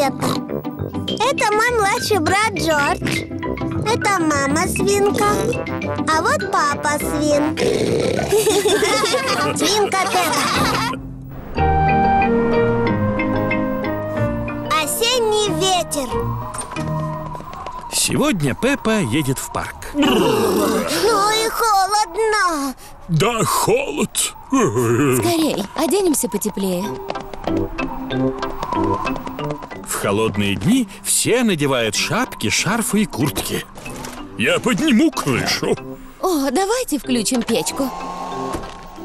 Пеппа. Это мой младший брат Джордж. Это мама свинка. А вот папа свин. Свинка Пеппа. Осенний ветер. Сегодня Пеппа едет в парк. Ну и холодно. Да, холод. Скорей, оденемся потеплее. В холодные дни все надевают шапки, шарфы и куртки. Я подниму крышу. О, давайте включим печку.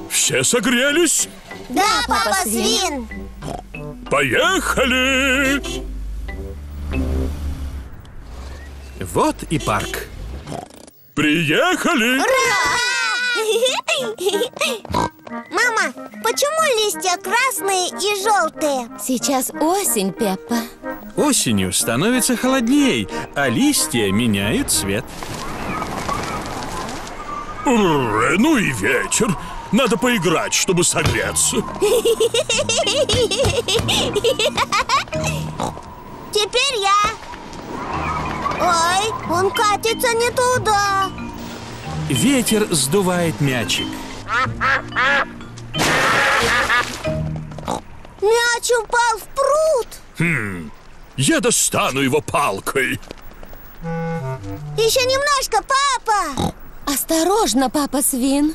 Все согрелись? Да, папа папа свин. свин. Поехали! Вот и парк. Приехали! Мама, почему листья красные и желтые? Сейчас осень, Пеппа. Осенью становится холодней, а листья меняют цвет. Ну и ветер. Надо поиграть, чтобы согреться. Теперь я. Ой, он катится не туда. Ветер сдувает мячик. Мяч упал в пруд. Я достану его палкой. Еще немножко, папа. Осторожно, папа свин.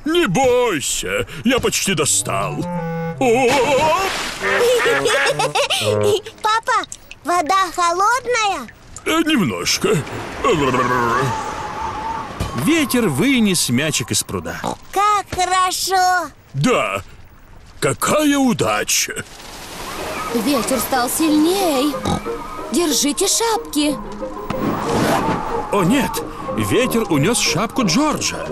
Не бойся, я почти достал. О! Папа, вода холодная? Немножко. Ветер вынес мячик из пруда. Как хорошо. Да, какая удача. Ветер стал сильней. Держите шапки. О нет, ветер унес шапку Джорджа.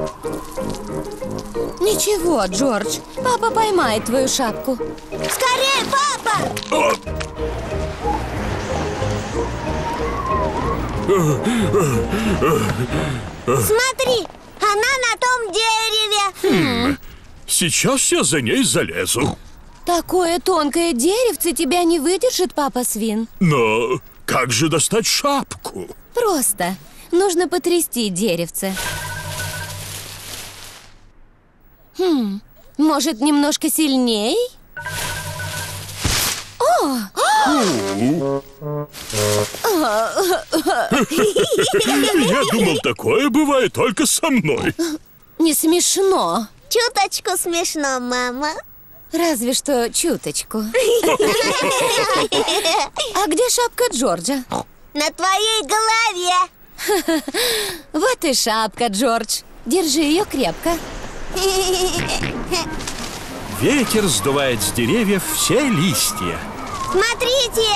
Ничего, Джордж, папа поймает твою шапку. Скорее, папа. О! Смотри, она на том дереве. Сейчас я за ней залезу. Такое тонкое деревце тебя не выдержит, папа свин. Но как же достать шапку? Просто нужно потрясти деревце. Может, немножко сильней? Я думал, такое бывает только со мной. Не смешно. Чуточку смешно, мама. Разве что чуточку. А где шапка Джорджа? На твоей голове. Вот и шапка, Джордж. Держи ее крепко. Ветер сдувает с деревьев все листья. Смотрите,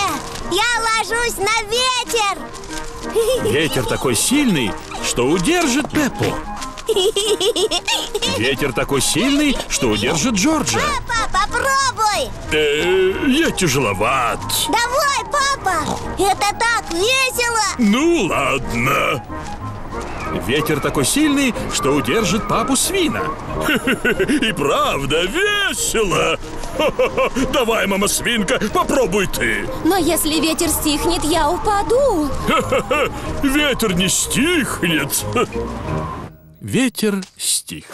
я ложусь на ветер. Ветер такой сильный, что удержит Пеппу. Ветер такой сильный, что удержит Джорджа. Папа, попробуй. Я тяжеловат. Давай, папа. Это так весело. Ну ладно. Ветер такой сильный, что удержит папу свина. И правда весело. Давай, мама свинка, попробуй ты. Но если ветер стихнет, я упаду. Ветер не стихнет. Ветер стих.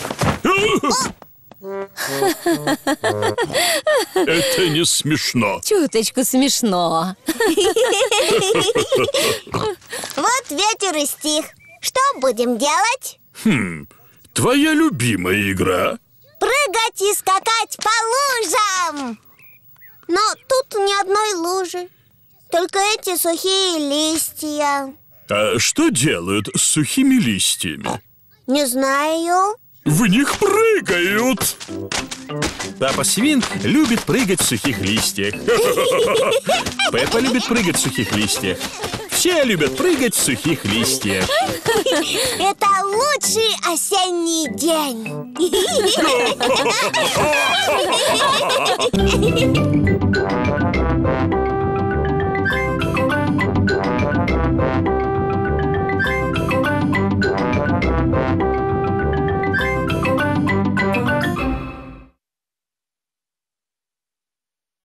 Это не смешно. Чуточку смешно. Вот ветер и стих. Что будем делать? Твоя любимая игра? Прыгать и скакать по лужам. Но тут ни одной лужи. Только эти сухие листья. А что делают с сухими листьями? Не знаю. В них прыгают. Папа свин любит прыгать в сухих листьях. Пеппа любит прыгать в сухих листьях. Все любят прыгать в сухих листьях. Это лучший осенний день.